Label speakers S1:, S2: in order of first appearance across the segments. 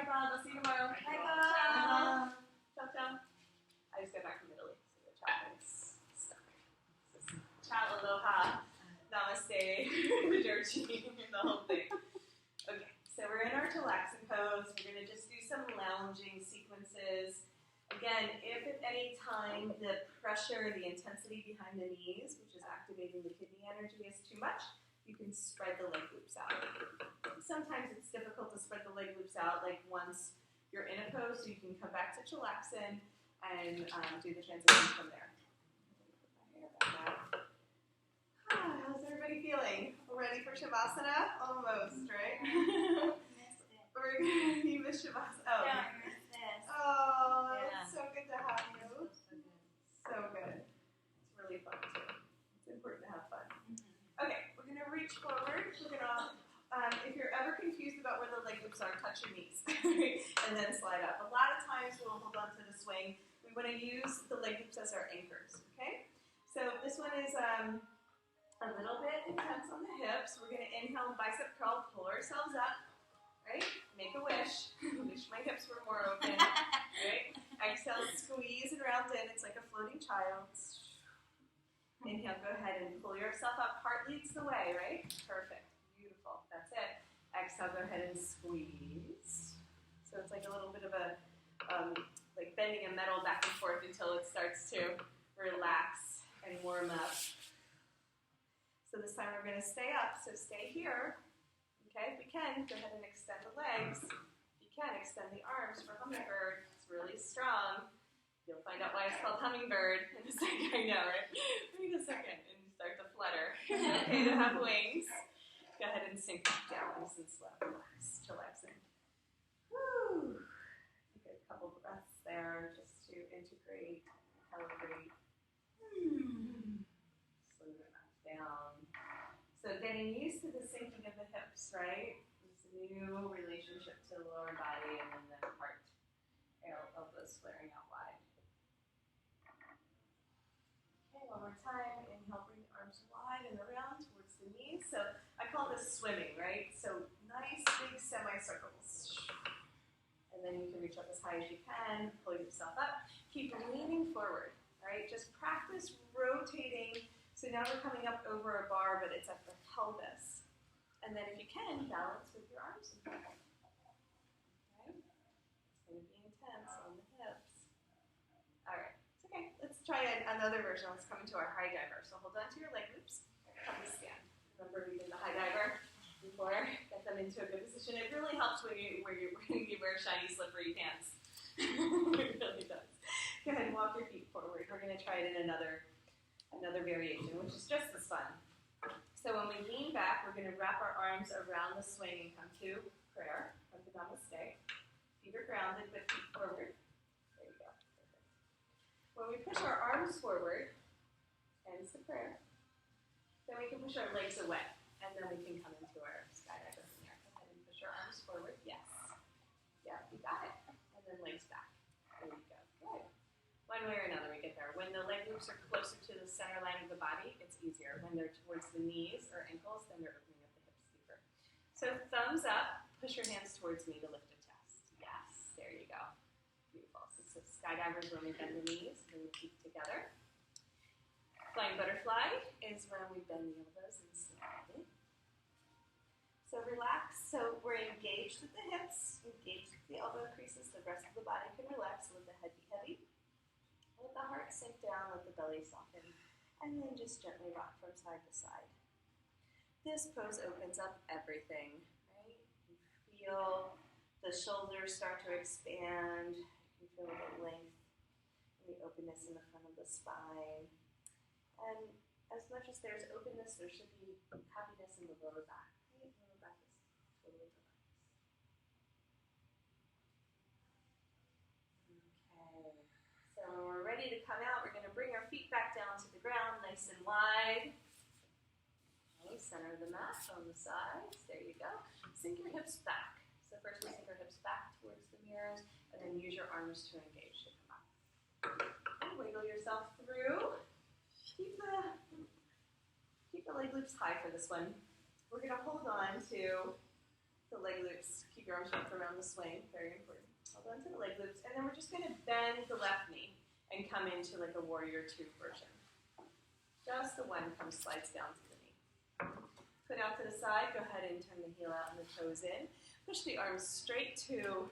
S1: Bob. I'll see you tomorrow. Bye, Bob. Ciao, ciao. I just got back from Italy, so the chow is stuck. Ciao, aloha, namaste, dirty, the whole thing. Okay, so we're in our chillaxing pose. We're going to just do some lounging sequences. Again, if at any time the pressure, the intensity behind the knees, which is activating the kidney energy, is too much, you can spread the leg loops out. Sometimes it's difficult to spread the leg loops out, like once you're in a pose, so you can come back to chillaxing and do the transition from there. How's everybody feeling? Ready for Shavasana? Almost, right?
S2: Missed it.
S1: You missed Shavasana. Oh,
S2: Yeah, I missed this.
S1: oh,
S2: Yeah.
S1: it's so good to have you. So good. It's really fun too. It's important to have fun. Okay, we're gonna reach forward. We're gonna, if you're ever confused about where the leg loops are, touch your knees and then slide up. A lot of times we'll hold on to the swing. We want to use the leg loops as our anchors. Okay, so this one is a little bit intense on the hips. We're going to inhale, bicep curl, pull ourselves up, right? Make a wish. Wish my hips were more open, right? Exhale, squeeze and round in. It's like a floating child. Inhale, go ahead and pull yourself up. Heart leads the way, right? Perfect. Beautiful. That's it. Exhale, go ahead and squeeze. So it's like a little bit of a, like bending a metal back and forth until it starts to relax and warm up. So this time we're going to stay up, so stay here. Okay, if we can, go ahead and extend the legs. If you can, extend the arms for hummingbird. It's really strong. You'll find out why it's called hummingbird in a second. I know, right? Wait a second, and you start to flutter. Okay, to have wings. Go ahead and sink down nice and slow. Relax, chillaxing. Woo! Take a couple breaths there just to integrate, calibrate. Slow the back down. So getting used to the sinking of the hips, right? It's a new relationship to the lower body and then the heart, elbows flaring out wide. Okay, one more time. Inhale, bring the arms wide and around towards the knees. So I call this swimming, right? So nice big semicircles. And then you can reach up as high as you can, pull yourself up. Keep leaning forward, right? Just practice rotating. So now we're coming up over a bar, but it's at the pelvis. And then if you can, balance with your arms in front. Okay? It's going to be intense on the hips. All right. It's okay. Let's try another version. Let's come into our high diver. So hold on to your leg loops. Come to stand. Remember we did the high diver before? Get them into a good position. It really helps when you wear shiny, slippery pants. It really does. Go ahead and walk your feet forward. We're going to try it in another variation, which is just as fun. So when we lean back, we're going to wrap our arms around the swing and come to prayer, come to namaste. Feet are grounded, but feet forward. There you go. Perfect. When we push our arms forward, ends the prayer, then we can push our legs away, and then we can come into our skydiver from there. Go ahead and push our arms forward. Yes. Yeah, you got it. And then legs back. There you go. Good. One way or another, we get there. When the leg loops are closer to the center line of the body, it's easier. When they're towards the knees or ankles, then they're opening up the hips deeper. So thumbs up, push your hands towards me to lift a chest. Yes, there you go. Beautiful. So skydivers when we bend the knees, bring the feet together. Flying butterfly is when we bend the elbows and slide. So relax. So we're engaged with the hips, engaged with the elbow creases. The rest of the body can relax. Let the head be heavy. Let the heart sink down, let the belly soften, and then just gently rock from side to side. This pose opens up everything, right? You feel the shoulders start to expand. You can feel the length and the openness in the front of the spine. And as much as there's openness, there should be happiness in the lower back. Right? Lower back is totally relaxed. Okay. So when we're ready to come out, we're going to bring our feet back down to the ground, nice and wide. Okay, center of the mat on the sides. There you go. Sink your hips back. So first we sink our hips back towards the mirrors, and then use your arms to engage to come up. And wiggle yourself through. Keep the leg loops high for this one. We're going to hold on to the leg loops. Keep keep your arms wrapped around the swing, very important. Hold on to the leg loops, and then we're just going to bend the left knee and come into like a warrior two version. Just the one slides down to the knee. Put out to the side, go ahead and turn the heel out and the toes in. Push the arms straight to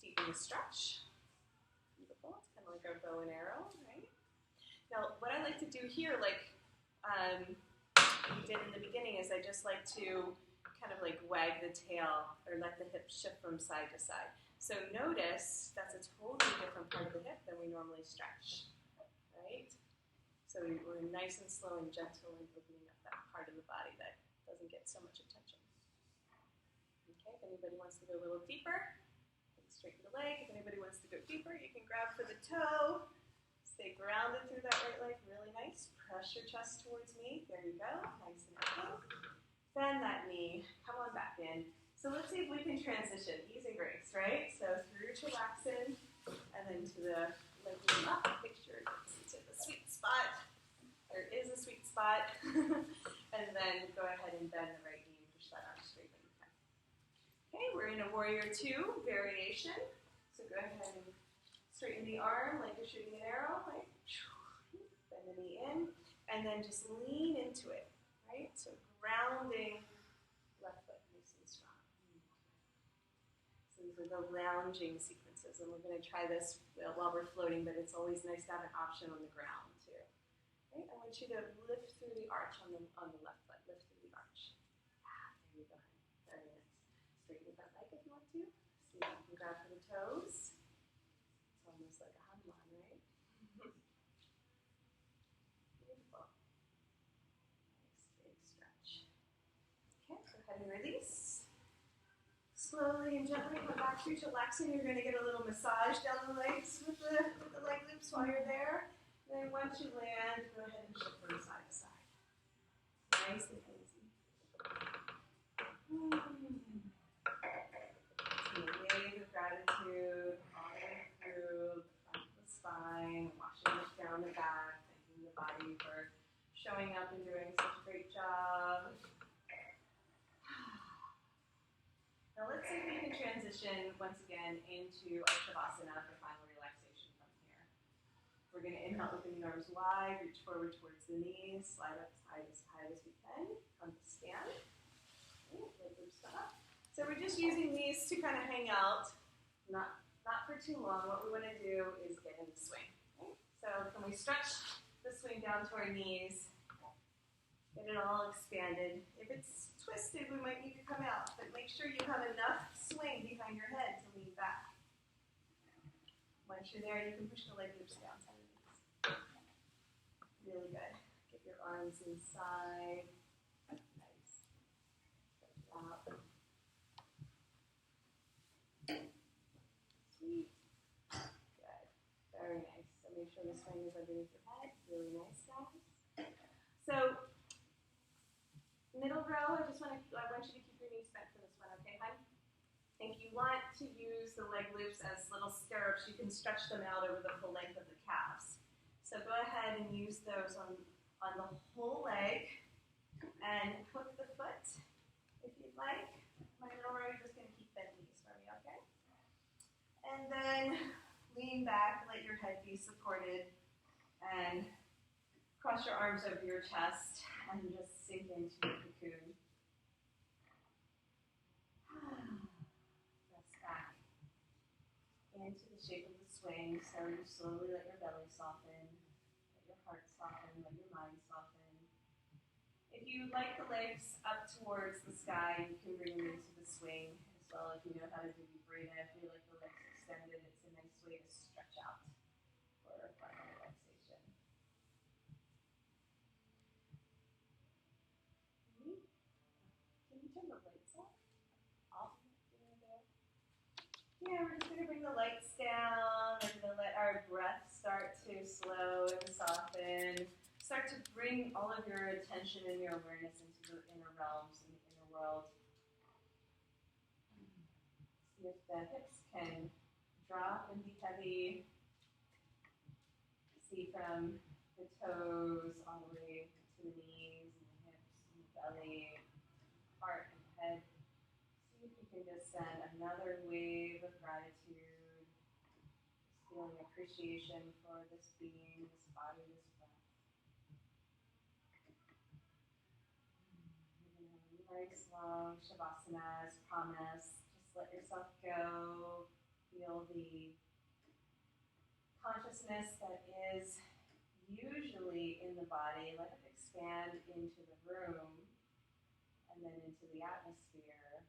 S1: deepen the stretch. Beautiful, it's kind of like our bow and arrow, right? Now, what I like to do here, like we did in the beginning, is I just like to kind of like wag the tail or let the hip shift from side to side. So notice that's a totally different part of the hip than we normally stretch, right? So we're nice and slow and gentle and opening up that part of the body that doesn't get so much attention. Okay, if anybody wants to go a little deeper, straighten the leg. If anybody wants to go deeper, you can grab for the toe. Stay grounded through that right leg, really nice. Press your chest towards me. There you go, nice and open. Bend that knee, come on back in. So let's see if we can transition, ease and grace, right? So through chilaxin, and then to the leg loop up. Make sure it's into the sweet spot. There is a sweet spot. And then go ahead and bend the right knee and push that arm straight when you can. Okay, we're in a warrior two variation. So go ahead and straighten the arm like you're shooting an arrow, right? Bend the knee in, and then just lean into it, right? So grounding left foot nice and strong. So these are the lounging sequences, and we're going to try this while we're floating, but it's always nice to have an option on the ground too. Right? I want you to lift through the arch on the left foot. Lift through the arch. There you go. Very nice. Straighten the front leg if you want to. See if you can grab for the toes. It's almost like a Hanuman, right? Beautiful. Nice big stretch. Okay, go ahead and release. Slowly and gently come back through chilaxin. You're going to get a little massage down the legs with the leg loops while you're there. Then once you land, go ahead and shift from side to side. Nice and easy. So a wave of gratitude all the way through the front of the spine, washing it down the back, thanking the body for showing up and doing such a great job. Now let's see if we can transition once again into our Shavasana for final relaxation from here. We're going to inhale, open the arms wide, reach forward towards the knees, slide up as high as we can, come to stand. Okay, leg loops up. So we're just using these to kind of hang out, not for too long. What we want to do is get in the swing. Okay? So can we stretch the swing down to our knees, get it all expanded. If it's twisted, we might need to come out, but make sure you have enough swing behind your head to lean back. Once you're there, you can push the leg loops down to the knees. Really good. Get your arms inside. Nice. Stretch out. Sweet. Good. Very nice. So make sure the swing is underneath your head. Really nice, guys. So middle row, I want you to keep your knees bent for this one, okay, hon? If you want to use the leg loops as little stirrups, you can stretch them out over the full length of the calves. So go ahead and use those on the whole leg and hook the foot if you'd like. My middle row, you're just going to keep bent knees for me, okay? And then lean back, let your head be supported, and cross your arms over your chest and just sink into your cocoon. Press back into the shape of the swing, so you slowly let your belly soften, let your heart soften, let your mind soften. If you like the legs up towards the sky, you can bring them into the swing as well if you know how to do Vibrata. If you like the legs extended, it's a nice way to stretch out for final relaxation. Can you turn the lights off? Yeah, we're just going to bring the lights down. We're going to let our breath start to slow and soften. Start to bring all of your attention and your awareness into the inner realms and the inner world. See if the hips can drop and be heavy. See from the toes all the way to the knees and the hips and the belly, heart and head. See if you can just send another wave of gratitude, just feeling appreciation for this being, this body, this breath. You're going to have a nice long shavasana as promised. Just let yourself go. Feel the consciousness that is usually in the body. Let it expand into the room and then into the atmosphere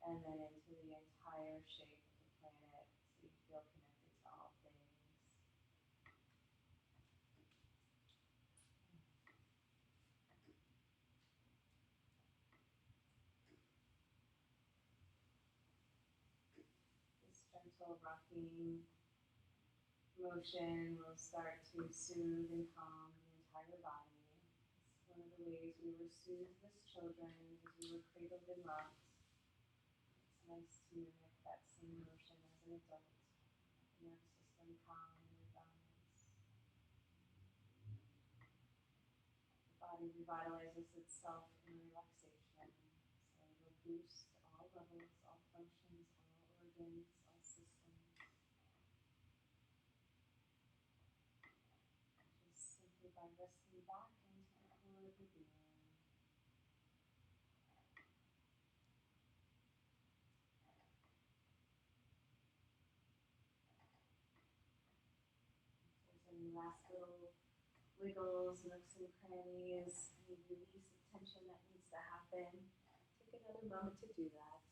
S1: and then into the entire shape of the planet so you feel connected to all things. This gentle rocking motion will start to soothe and calm the entire body. It's one of the ways we were soothed as children as we were cradled and rocked. It's nice to mimic that same motion as an adult. The nervous system calm and in balance. The body revitalizes itself in relaxation, so it will boost all levels, all functions, all organs, all systems. Just simply by resting back into the core of the being. If there's any last little wiggles, nooks and crannies, any release of tension that needs to happen, take another moment to do that.